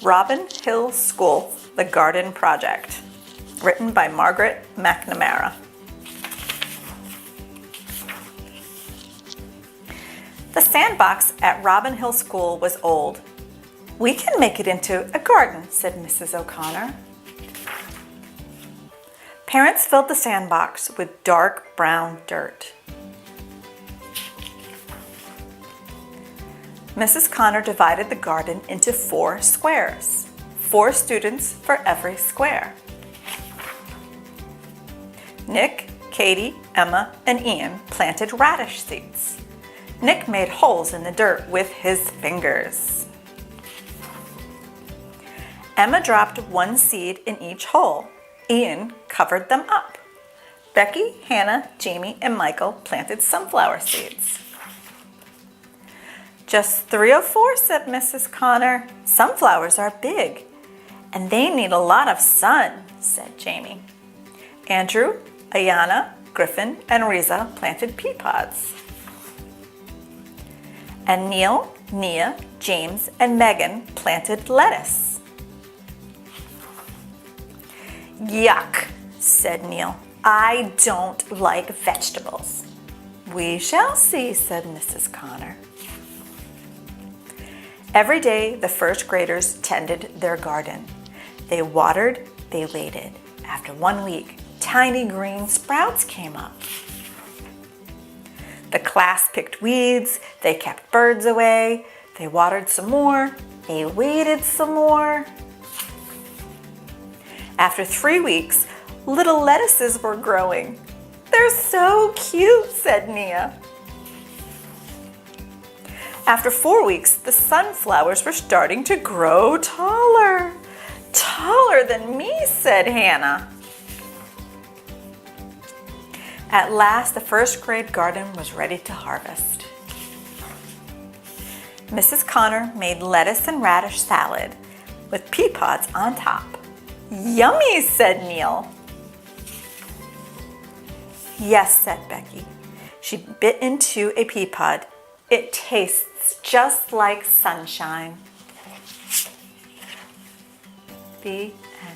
Robin Hill School, The Garden Project, written by Margaret McNamara. The sandbox at Robin Hill School was old. "We can make it into a garden," said Mrs. O'Connor. Parents filled the sandbox with dark brown dirt. Mrs. Connor divided the garden into 4 squares, 4 students for every square. Nick, Katie, Emma, and Ian planted radish seeds. Nick made holes in the dirt with his fingers. Emma dropped 1 seed in each hole. Ian covered them up. Becky, Hannah, Jamie, and Michael planted sunflower seeds. "Just 3 of 4, said Mrs. Connor. "Sunflowers are big, and they need a lot of sun," said Jamie. Andrew, Ayana, Griffin, and Riza planted pea pods. And Neil, Nia, James, and Megan planted lettuce. "Yuck," said Neil. "I don't like vegetables." "We shall see," said Mrs. Connor. Every day, the first graders tended their garden. They watered, they waited. After 1 week, tiny green sprouts came up. The class picked weeds, they kept birds away, they watered some more, they waited some more. After 3 weeks, little lettuces were growing. "They're so cute," said Nia. After 4 weeks, the sunflowers were starting to grow taller. "Taller than me," said Hannah. At last, the first grade garden was ready to harvest. Mrs. Connor made lettuce and radish salad with pea pods on top. "Yummy," said Neil. "Yes," said Becky. She bit into a pea pod. "It tastes just like sunshine." The end.